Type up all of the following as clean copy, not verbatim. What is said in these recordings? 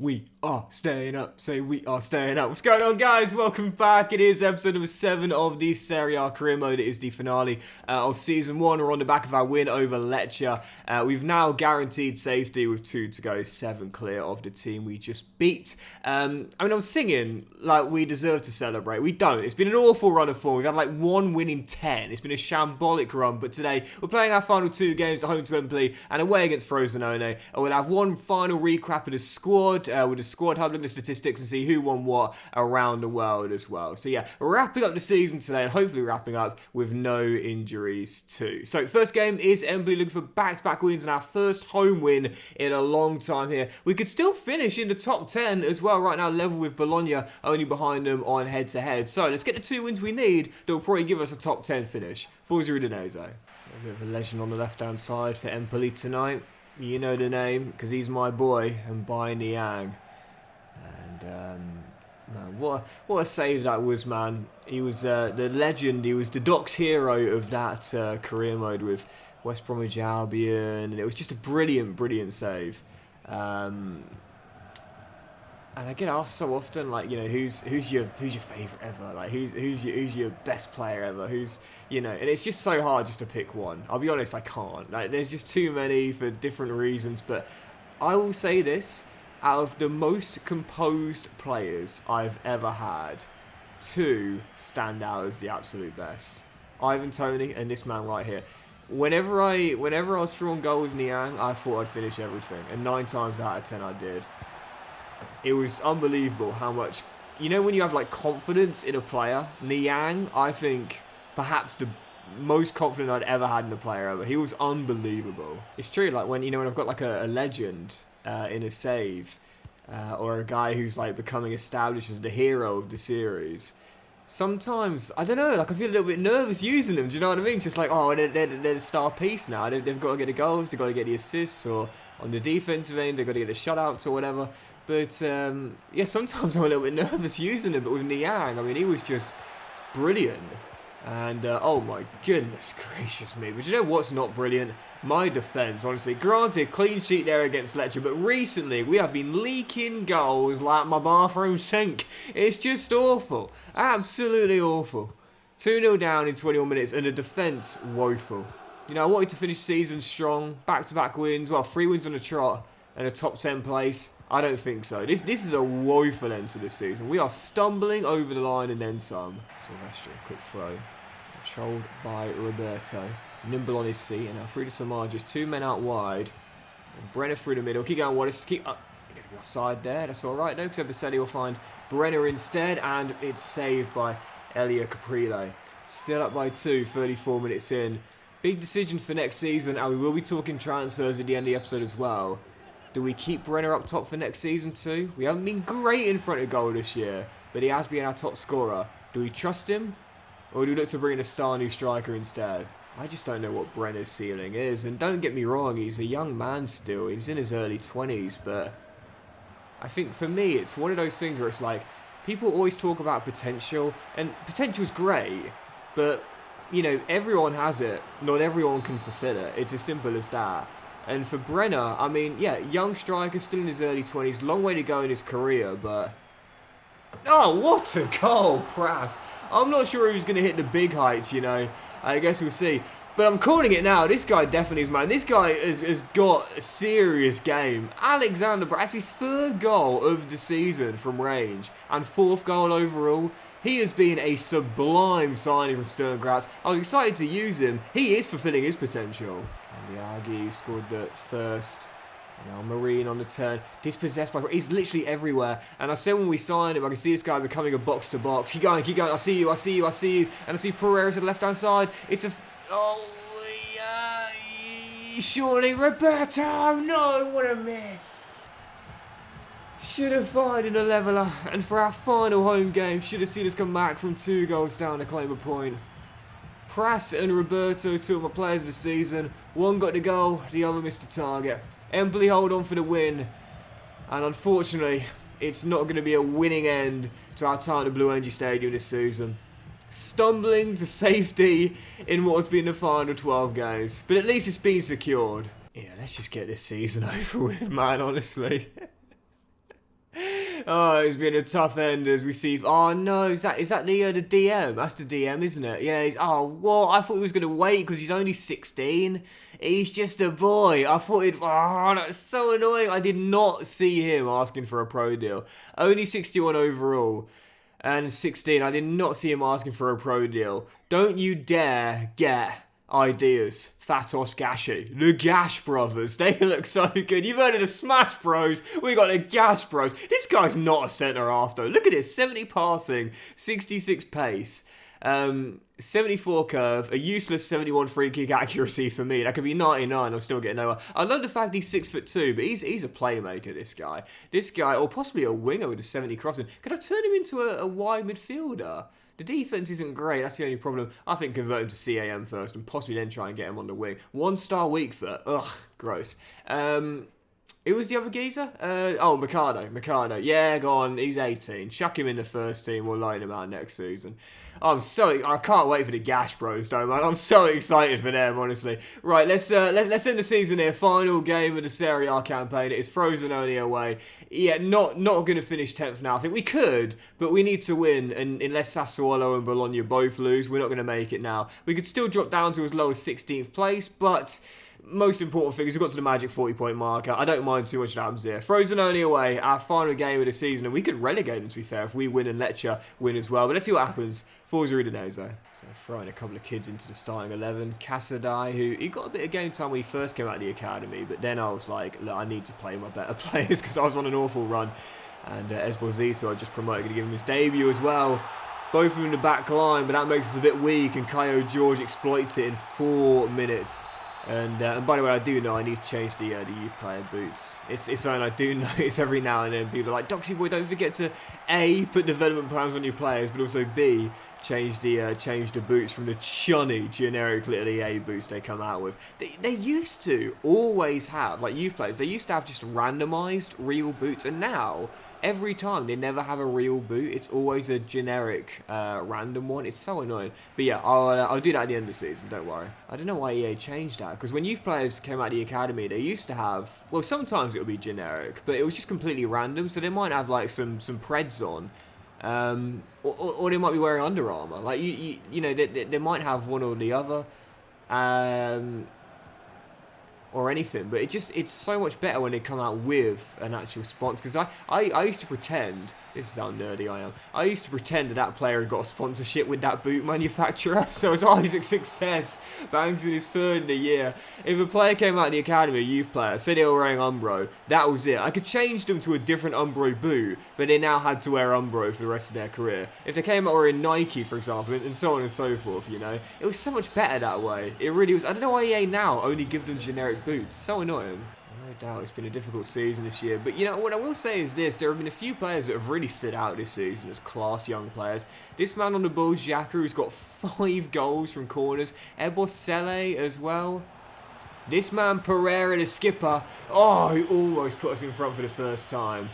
We are staying up. Say we are staying up. What's going on, guys? Welcome back. It is episode number 7 of the Serie career mode. It is the finale of season 1. We're on the back of our win over Lecce. We've now guaranteed safety with 2 to go, 7 clear of the team we just beat. I was singing like we deserve to celebrate. We don't. It's been an awful run of form. We've had like 1 win in 10. It's been a shambolic run. But today we're playing our final 2 games at home to Empoli and away against Frosinone. And we'll have one final recap of the squad. With the squad hub, look at the statistics and see who won what around the world as well. So yeah, we're wrapping up the season today and hopefully wrapping up with no injuries too. So first game is Empoli looking for back-to-back wins and our first home win in a long time here. We could still finish in the top 10 as well right now, level with Bologna, only behind them on head-to-head. So let's get the 2 wins we need that will probably give us a top 10 finish. Forza Udinese. So a bit of a legend on the left-hand side for Empoli tonight. You know the name, because he's my boy, and Bai Niang. And, man, what a save that was, man. He was the legend, he was the Docks hero of that career mode with West Bromwich Albion, and it was just a brilliant, brilliant save. And I get asked so often, like, you know, who's your favourite ever? Like, who's your best player ever? Who's, you know, and it's just so hard just to pick one. I'll be honest, I can't. Like, there's just too many for different reasons. But I will say this: out of the most composed players I've ever had, 2 stand out as the absolute best. Ivan Toney and this man right here. Whenever I was through on goal with Niang, I thought I'd finish everything, and 9 times out of 10 I did. It was unbelievable how much, you know, when you have like confidence in a player. Niang, I think, perhaps the most confident I'd ever had in a player ever. He was unbelievable. It's true, like when I've got like a legend in a save, or a guy who's like becoming established as the hero of the series. Sometimes, I don't know, like I feel a little bit nervous using them, do you know what I mean? It's just like, oh, they're the star piece now. They've got to get the goals, they've got to get the assists, or on the defensive end, they've got to get the shutouts or whatever. But, yeah, sometimes I'm a little bit nervous using them, but with Niang, I mean, he was just brilliant. And, oh my goodness gracious me. But you know what's not brilliant? My defence, honestly. Granted, clean sheet there against Lecce, but recently we have been leaking goals like my bathroom sink. It's just awful. Absolutely awful. 2-0 down in 21 minutes, and the defence woeful. You know, I wanted to finish the season strong. Back-to-back wins. Well, 3 wins on the trot and a top 10 place. I don't think so. This is a woeful end to this season. We are stumbling over the line and then some. Silvestri, quick throw. Controlled by Roberto. Nimble on his feet. And now through to Samar. Just 2 men out wide. And Brenner through the middle. Keep going, Wallace. Keep up. You're going to be offside there. That's all right, though. Because Eberseli will find Brenner instead. And it's saved by Elia Caprile. Still up by 2, 34 minutes in. Big decision for next season. And we will be talking transfers at the end of the episode as well. Do we keep Brenner up top for next season too? We haven't been great in front of goal this year, but he has been our top scorer. Do we trust him? Or do we look to bring in a star new striker instead? I just don't know what Brenner's ceiling is. And don't get me wrong, he's a young man still. He's in his early 20s, but I think for me, it's one of those things where it's like, people always talk about potential, and potential's great, but, you know, everyone has it. Not everyone can fulfill it. It's as simple as that. And for Brenner, I mean, yeah, young striker, still in his early 20s, long way to go in his career, but... Oh, what a goal, Prass. I'm not sure if he's going to hit the big heights, you know. I guess we'll see. But I'm calling it now. This guy definitely is, man. This guy has got a serious game. Alexander Prass, his 3rd goal of the season from range, and 4th goal overall. He has been a sublime signing from Sturm Graz. I was excited to use him. He is fulfilling his potential. Cambiaghi scored the first. Now Marine on the turn. Dispossessed by... He's literally everywhere. And I said when we signed him, I can see this guy becoming a box-to-box. Keep going, keep going. I see you, I see you, I see you. And I see Pereira to the left-hand side. It's a... Oh, yeah. Surely Roberto. No, what a miss. Should have fired in a leveller. And for our final home game, should have seen us come back from 2 goals down to claim a point. Prass and Roberto, 2 of my players of the season. One got the goal, the other missed the target. Empoli hold on for the win. And unfortunately, it's not going to be a winning end to our time at Blue Energy Stadium this season. Stumbling to safety in what has been the final 12 games. But at least it's been secured. Yeah, let's just get this season over with, man, honestly. Oh, it's been a tough end as we see. Oh no, is that the DM? That's the DM, isn't it? Yeah. Oh, well, I thought he was gonna wait because he's only 16. He's just a boy. I thought he'd. Oh, that's so annoying. I did not see him asking for a pro deal. Only 61 overall. And 16, I did not see him asking for a pro deal. Don't you dare get ideas. Fatos Gashi. The Gash brothers. They look so good. You've heard of the Smash Bros. We got the Gash Bros. This guy's not a centre half though. Look at this. 70 passing, 66 pace. 74 curve, a useless 71 free kick accuracy for me. That could be 99, I'm still getting nowhere. I love the fact he's 6'2", but he's a playmaker, this guy. This guy, or possibly a winger with a 70 crossing. Could I turn him into a wide midfielder? The defense isn't great, that's the only problem. I think convert him to CAM first and possibly then try and get him on the wing. 1-star weak foot. Ugh, gross. Who was the other geezer? Mikado. Yeah, go on. He's 18. Chuck him in the first team. We'll line him out next season. I can't wait for the Gash Bros, though, man. I'm so excited for them, honestly. Right, let's end the season here. Final game of the Serie A campaign. It is Frosinone away. Yeah, not going to finish 10th now. I think we could, but we need to win. And unless Sassuolo and Bologna both lose, we're not going to make it now. We could still drop down to as low as 16th place, but most important thing is we've got to the magic 40-point marker. I don't mind too much that happens here. Frosinone away, our final game of the season, and we could relegate them, to be fair, if we win and Lecce win as well. But let's see what happens. Forza Udinese. So throwing a couple of kids into the starting 11. Casadei, who he got a bit of game time when he first came out of the academy, but then I was like, look, I need to play my better players because I was on an awful run. And Esposito, I just promoted, going to give him his debut as well. Both of them in the back line, but that makes us a bit weak, and Caio George exploits it in 4 minutes. And by the way, I do know I need to change the youth player boots. It's something I do notice every now and then. People are like, Doxy boy, don't forget to A, put development plans on your players, but also B, change the boots from the chunny generic little EA boots they come out with. They used to always have, like youth players, they used to have just randomised real boots, and now every time they never have a real boot. It's always a generic random one. It's so annoying. But yeah, I'll do that at the end of the season, don't worry. I don't know why EA changed that, because when youth players came out of the academy, they used to have, well, sometimes it would be generic, but it was just completely random, so they might have like some Preds on. Or they might be wearing Under Armour. Like, you know, they might have one or the other. Or anything, but it's so much better when they come out with an actual sponsor. Because I used to pretend, this is how nerdy I am, I used to pretend that player had got a sponsorship with that boot manufacturer. So as Isaac Success bangs in his third in a year, if a player came out of the academy, a youth player, say they were wearing Umbro, that was it. I could change them to a different Umbro boot, but they now had to wear Umbro for the rest of their career. If they came out wearing Nike, for example, and so on and so forth, you know, it was so much better that way. It really was. I don't know why EA now only give them generic boots. So annoying. No doubt it's been a difficult season this year, but you know what I will say is this: there have been a few players that have really stood out this season as class young players. This man on the ball, Xhaka, who's got 5 goals from corners. Ebosele as well. This man Pereira, the skipper, oh, he almost put us in front for the first time.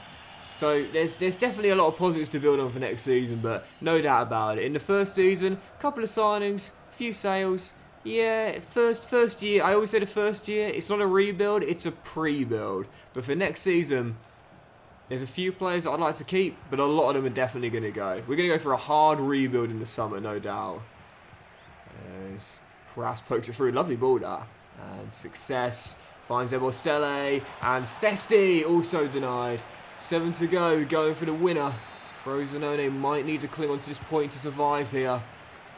So there's definitely a lot of positives to build on for next season, but no doubt about it. In the first season, a couple of signings, a few sales. Yeah, first year, I always say the first year, it's not a rebuild, it's a pre-build. But for next season, there's a few players that I'd like to keep, but a lot of them are definitely going to go. We're going to go for a hard rebuild in the summer, no doubt. Pras pokes it through, lovely ball that. And Success finds Ebosele, and Festi also denied. 7 to go, going for the winner. Frosinone might need to cling on to this point to survive here,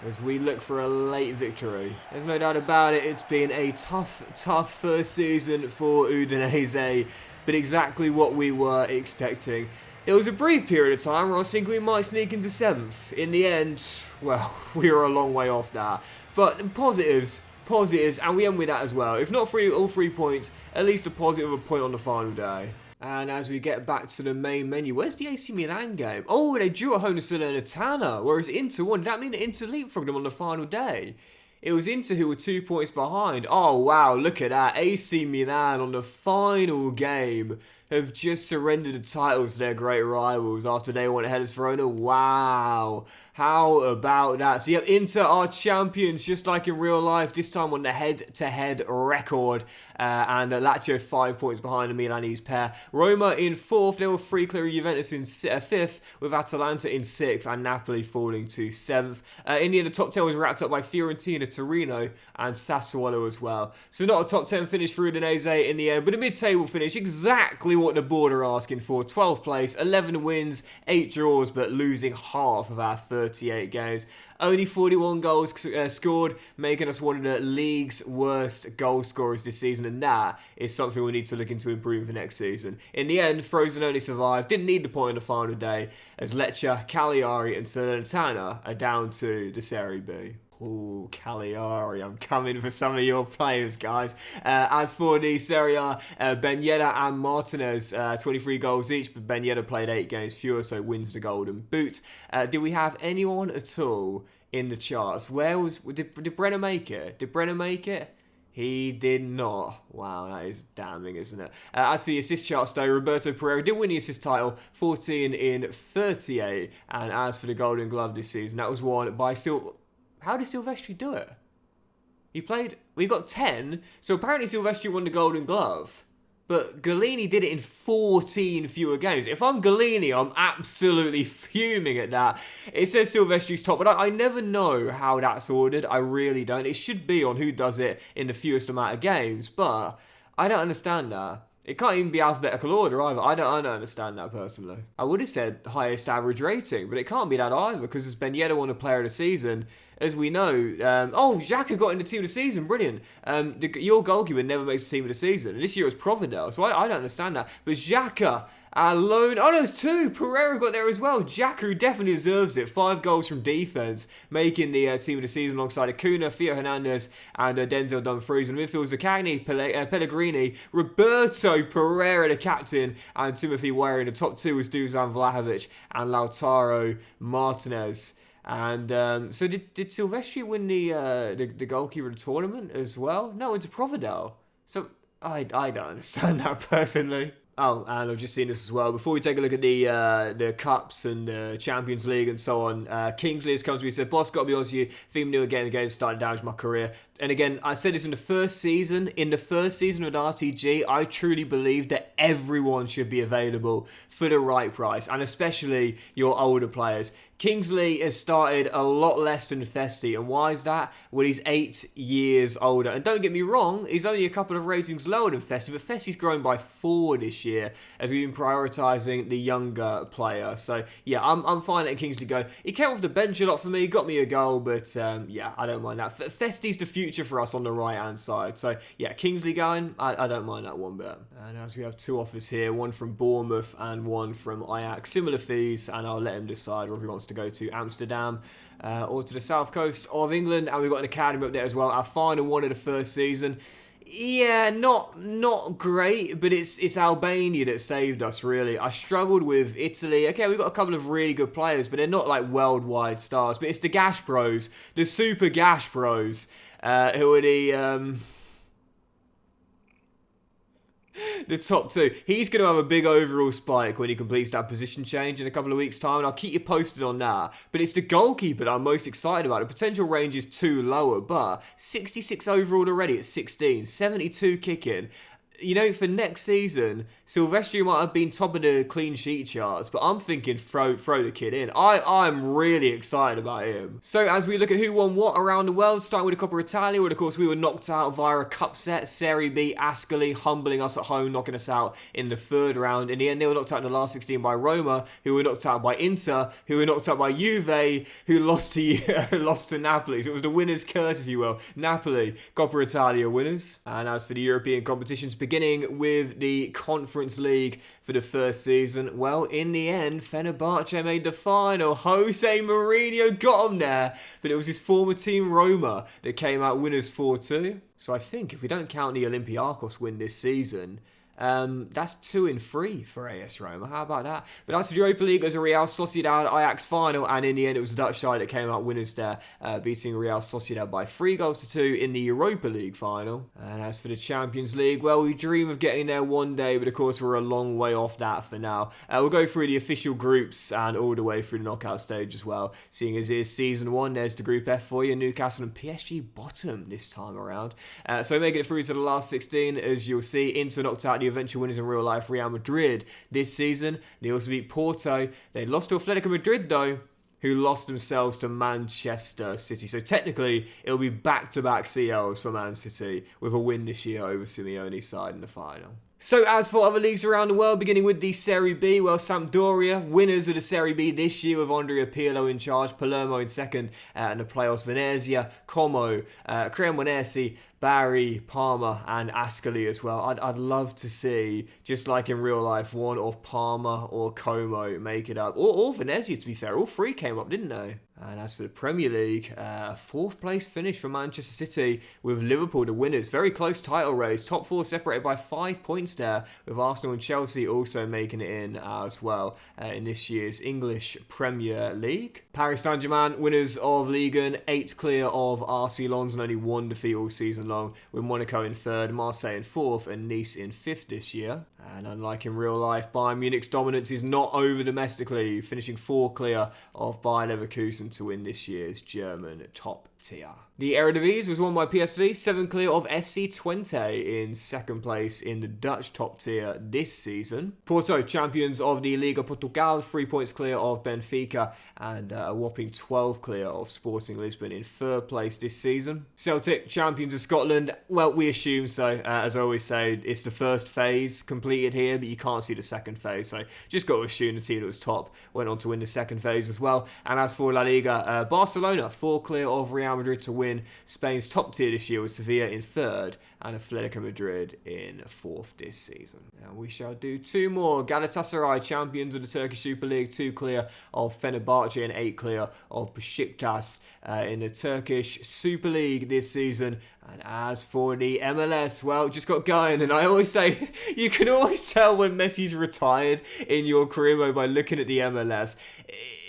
as we look for a late victory. There's no doubt about it, it's been a tough first season for Udinese, but exactly what we were expecting. There was a brief period of time where I was thinking we might sneak into 7th. In the end, well, we were a long way off that. But positives, and we end with that as well. If not all 3 points, at least a positive of a point on the final day. And as we get back to the main menu, where's the AC Milan game? Oh, they drew at home to Salernitana, whereas Inter won. Did that mean that Inter leapfrogged them on the final day? It was Inter who were 2 points behind. Oh, wow, look at that. AC Milan on the final game have just surrendered the titles to their great rivals after they went ahead as Verona. Wow. How about that? So, yep, Inter are champions, just like in real life, this time on the head-to-head record. And Lazio 5 points behind the Milanese pair. Roma in 4th, they were 3 clear of Juventus in 5th, with Atalanta in 6th and Napoli falling to 7th. In the end, the top 10 was wrapped up by Fiorentina, Torino and Sassuolo as well. So not a top 10 finish for Udinese in the end, but a mid-table finish, exactly what the board are asking for. 12th place, 11 wins, 8 draws, but losing half of our 38 games. Only 41 goals scored, making us one of the league's worst goal scorers this season, and that is something we need to look into improving for next season. In the end, Frosinone survived, didn't need the point on the final day, as Lecce, Cagliari and Salernitana are down to the Serie B. Ooh, Cagliari, I'm coming for some of your players, guys. As for the Serie A, Ben Yedder and Martinez, 23 goals each, but Ben Yedder played 8 games fewer, so wins the Golden Boot. Did we have anyone at all in the charts? Did Brenner make it? Did Brenner make it? He did not. Wow, that is damning, isn't it? As for the assist charts, though, Roberto Pereira did win the assist title, 14 in 38. And as for the Golden Glove this season, that was won by How did Silvestri do it? We got 10, so apparently Silvestri won the Golden Glove. But Galini did it in 14 fewer games. If I'm Galini, I'm absolutely fuming at that. It says Silvestri's top, but I never know how that's ordered. I really don't. It should be on who does it in the fewest amount of games, but I don't understand that. It can't even be alphabetical order either. I don't understand that personally. I would have said highest average rating, but it can't be that either because as Ben Yedder won a player of the season, as we know, Xhaka got in the team of the season, brilliant. Your goalkeeper never makes the team of the season, and this year it was Providel, so I don't understand that. But Xhaka alone, oh no, it's 2, Pereira got there as well. Xhaka, who definitely deserves it, 5 goals from defence, making the team of the season alongside Acuna, Theo Hernandez, and Denzel Dumfries. And midfield, Zaccagni, Pellegrini, Roberto Pereira, the captain, and Timothy Weah. In the top 2 was Dusan Vlahovic and Lautaro Martinez. And so did Silvestri win the goalkeeper of the tournament as well? No, it's Providel. So I don't understand that personally. Oh, and I've just seen this as well. Before we take a look at the Cups and the Champions League and so on, Kingsley has come to me and said, "Boss, got to be honest with you, theme new again, started to damage my career." And again, I said this in the first season. In the first season of RTG, I truly believe that everyone should be available for the right price, and especially your older players. Kingsley has started a lot less than Festi, and why is that? Well, he's 8 years older. And don't get me wrong, he's only a couple of ratings lower than Festi, but Festi's grown by 4 this year as we've been prioritising the younger player. So, yeah, I'm fine letting Kingsley go. He came off the bench a lot for me, got me a goal, but, yeah, I don't mind that. Festi's the future for us on the right-hand side. So, yeah, Kingsley going, I don't mind that one bit. And as we have 2 offers here, one from Bournemouth and one from Ajax. Similar fees, and I'll let him decide whether he wants to go to Amsterdam or to the south coast of England. And we've got an academy up there as well. Our final one of the first season. Yeah, not great, but it's Albania that saved us, really. I struggled with Italy. Okay, we've got a couple of really good players, but they're not like worldwide stars. But it's the Gash Bros, the Super Gash Bros, who are the top 2. He's going to have a big overall spike when he completes that position change in a couple of weeks' time, and I'll keep you posted on that. But it's the goalkeeper that I'm most excited about. The potential range is 2 lower, but 66 overall already at 16, 72 kicking. You know, for next season, Silvestri might have been top of the clean sheet charts, but I'm thinking throw the kid in. I'm really excited about him. So as we look at who won what around the world, starting with the Coppa Italia, where of course we were knocked out via a cup set. Serie B, Ascoli, humbling us at home, knocking us out in the 3rd round. In the end, they were knocked out in the last 16 by Roma, who were knocked out by Inter, who were knocked out by Juve, who lost to Napoli. So it was the winner's curse, if you will. Napoli, Coppa Italia winners. And as for the European competitions, beginning with the Conference League for the first season, well, in the end, Fenerbahce made the final. Jose Mourinho got him there, but it was his former team Roma that came out winners 4-2. So I think if we don't count the Olympiacos win this season, That's 2 in 3 for AS Roma. How about that? But as for the Europa League, there's a Real Sociedad Ajax final, and in the end, it was the Dutch side that came out winners there, beating Real Sociedad by 3-2 in the Europa League final. And as for the Champions League, well, we dream of getting there one day, but of course, we're a long way off that for now. We'll go through the official groups and all the way through the knockout stage as well. Seeing as it is season 1, there's the Group F for you. Newcastle and PSG bottom this time around. So making it through to the last 16, as you'll see, Inter knocked out the eventual winners in real life, Real Madrid, this season. They also beat Porto. They lost to Atletico Madrid, though, who lost themselves to Manchester City. So technically, it'll be back-to-back CLs for Man City with a win this year over Simeone's side in the final. So as for other leagues around the world, beginning with the Serie B, well, Sampdoria, winners of the Serie B this year with Andrea Pirlo in charge, Palermo in second, and the playoffs, Venezia, Como, Cremonese, Bari, Parma, and Ascoli as well. I'd love to see, just like in real life, one of Parma or Como make it up. Or Venezia, to be fair. All 3 came up, didn't they? And as for the Premier League, 4th place finish for Manchester City with Liverpool the winners. Very close title race. Top 4 separated by 5 points there, with Arsenal and Chelsea also making it in as well in this year's English Premier League. Paris Saint-Germain, winners of Ligue 1, 8 clear of RC Lens and only 1 defeat all season long, with Monaco in 3rd, Marseille in 4th, and Nice in 5th this year. And unlike in real life, Bayern Munich's dominance is not over domestically, finishing 4 clear of Bayer Leverkusen to win this year's German top tier. The Eredivisie was won by PSV, 7 clear of FC Twente in 2nd place in the Dutch top tier this season. Porto, champions of the Liga Portugal, 3 points clear of Benfica, and a whopping 12 clear of Sporting Lisbon in 3rd place this season. Celtic, champions of Scotland, well, we assume so. As I always say, it's the first phase completed here, but you can't see the second phase, so just got to assume the team that was top went on to win the second phase as well. And as for La Liga, Barcelona, 4 clear of Real Madrid to win Spain's top tier this year, with Sevilla in 3rd and Atletico Madrid in 4th this season. And we shall do 2 more. Galatasaray, champions of the Turkish Super League, 2 clear of Fenerbahce and 8 clear of Besiktas in the Turkish Super League this season. And as for the MLS, well, just got going. And I always say, you can always tell when Messi's retired in your career mode by looking at the MLS.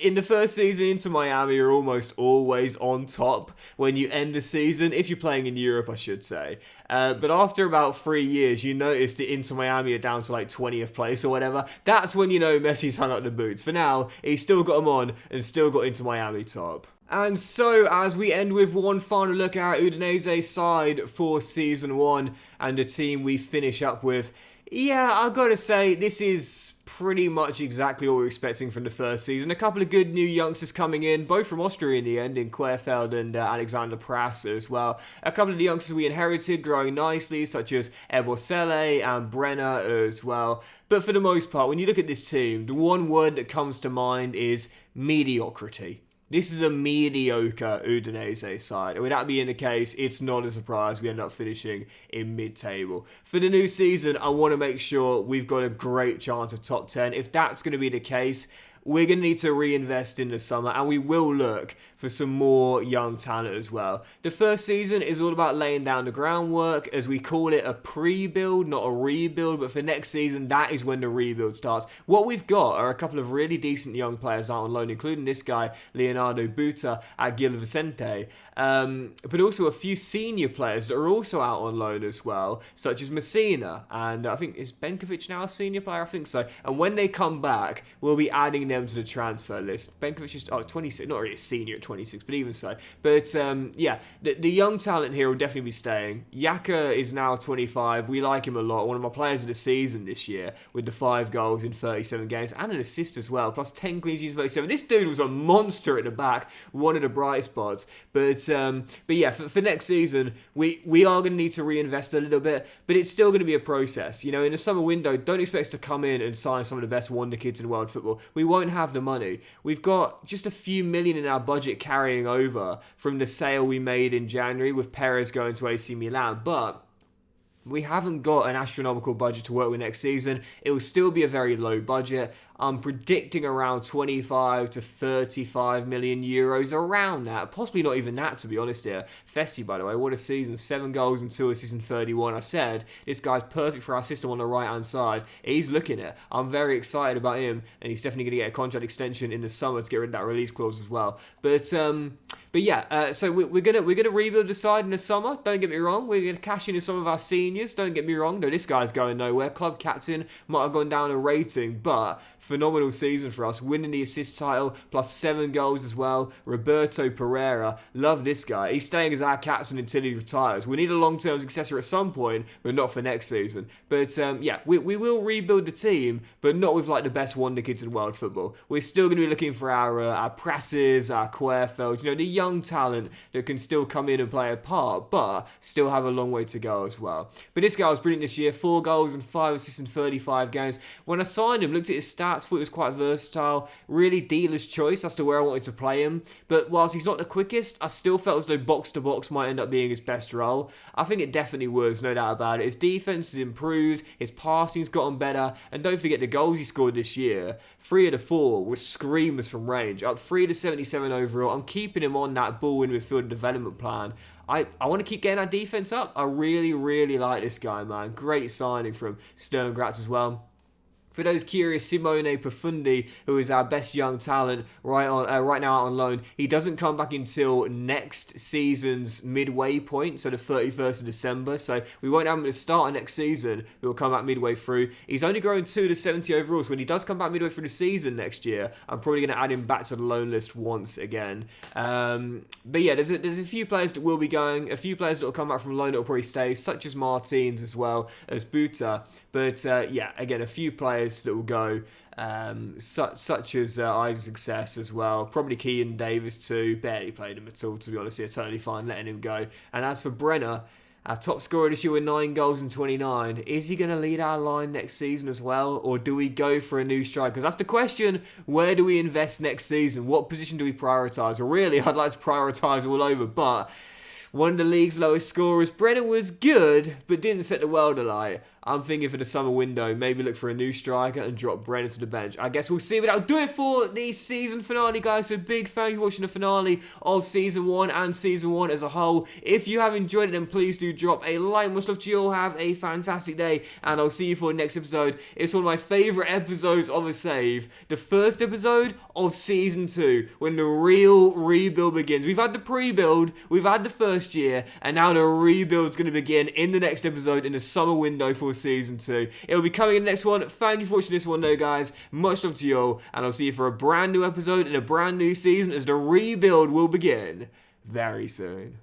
In the first season, Inter Miami are almost always on top when you end the season, if you're playing in Europe, I should say. But after about 3 years, you notice that Inter Miami are down to like 20th place or whatever. That's when you know Messi's hung up the boots. For now, he's still got them on and still got Inter Miami top. And so, as we end with one final look at our Udinese side for Season 1 and the team we finish up with, yeah, I've got to say, this is pretty much exactly what we were expecting from the first season. A couple of good new youngsters coming in, both from Austria in the end, in Querfeld and Alexander Prass as well. A couple of the youngsters we inherited growing nicely, such as Ebosele and Brenner as well. But for the most part, when you look at this team, the one word that comes to mind is mediocrity. This is a mediocre Udinese side. And with that being the case, it's not a surprise we end up finishing in mid-table. For the new season, I want to make sure we've got a great chance of top 10. If that's going to be the case, we're going to need to reinvest in the summer, and we will look for some more young talent as well. The first season is all about laying down the groundwork, as we call it a pre-build, not a rebuild, but for next season, that is when the rebuild starts. What we've got are a couple of really decent young players out on loan, including this guy, Leonardo Buta at Gil Vicente, but also a few senior players that are also out on loan as well, such as Messina, and I think, is Benkovic now a senior player? I think so. And when they come back, we'll be adding them to the transfer list. Benkovic is 26, not really a senior at 26, but even so. But yeah, the young talent here will definitely be staying. Yaka is now 25. We like him a lot. One of my players of the season this year, with the 5 goals in 37 games and an assist as well, plus 10 clean sheets in 37. This dude was a monster at the back, one of the bright spots. But yeah, for next season, we are going to need to reinvest a little bit, but it's still going to be a process. You know, in the summer window, don't expect us to come in and sign some of the best wonder kids in world football. We won't have the money. We've got just a few million in our budget carrying over from the sale we made in January with Perez going to AC Milan, but we haven't got an astronomical budget to work with next season. It will still be a very low budget. I'm predicting around 25 to 35 million euros, around that. Possibly not even that, to be honest here. Festi, by the way, what a season. 7 goals and 2 assists in 31. I said, this guy's perfect for our system on the right-hand side. He's looking it. I'm very excited about him, and he's definitely going to get a contract extension in the summer to get rid of that release clause as well. But yeah, so we're gonna rebuild the side in the summer. Don't get me wrong. We're gonna cash in some of our seniors. Don't get me wrong. No, this guy's going nowhere. Club captain might have gone down a rating, but phenomenal season for us. Winning the assist title, plus 7 goals as well. Roberto Pereira, love this guy. He's staying as our captain until he retires. We need a long-term successor at some point, but not for next season. But yeah, we will rebuild the team, but not with like the best wonder kids in world football. We're still going to be looking for our Prasses, our Querfeld, the young talent that can still come in and play a part, but still have a long way to go as well. But this guy was brilliant this year. 4 goals and 5 assists in 35 games. When I signed him, looked at his stats, thought he was quite versatile. Really dealer's choice as to where I wanted to play him. But whilst he's not the quickest, I still felt as though box-to-box might end up being his best role. I think it definitely was, no doubt about it. His defense has improved, his passing's gotten better, and don't forget the goals he scored this year. 3 of the 4 were screamers from range, up 3 to 77 overall. I'm keeping him on that ball in midfield development plan. I want to keep getting our defense up. I really, really like this guy, man. Great signing from Sturm Graz as well. For those curious, Simone Profundi, who is our best young talent right now out on loan, he doesn't come back until next season's midway point, so the 31st of December. So we won't have him at the start of next season. He'll come back midway through. He's only growing 2 to 70 overall, so when he does come back midway through the season next year, I'm probably going to add him back to the loan list once again. But yeah, there's a few players that will be going, a few players that will come back from loan that will probably stay, such as Martins as well as Buta. But yeah, again, a few players that will go, such as Isaac's success as well. Probably Kean Davis too. Barely played him at all, to be honest. Yeah, totally fine letting him go. And as for Brenner, our top scorer this year with 9 goals and 29. Is he going to lead our line next season as well? Or do we go for a new striker? Because that's the question. Where do we invest next season? What position do we prioritise? Well, really, I'd like to prioritise all over, but one of the league's lowest scorers. Brenner was good, but didn't set the world alight. I'm thinking for the summer window, maybe look for a new striker and drop Brenner to the bench. I guess we'll see, but that'll do it for the season finale, guys. So big thank you for watching the finale of Season 1 and Season 1 as a whole. If you have enjoyed it, then please do drop a like. Much love to you all. Have a fantastic day, and I'll see you for the next episode. It's one of my favourite episodes of a save. The first episode of Season 2, when the real rebuild begins. We've had the pre-build, we've had the first year, and now the rebuild's going to begin in the next episode in the summer window for Season 2. It'll be coming in the next one. Thank you for watching this one though, guys. Much love to you all, and I'll see you for a brand new episode in a brand new season as the rebuild will begin very soon.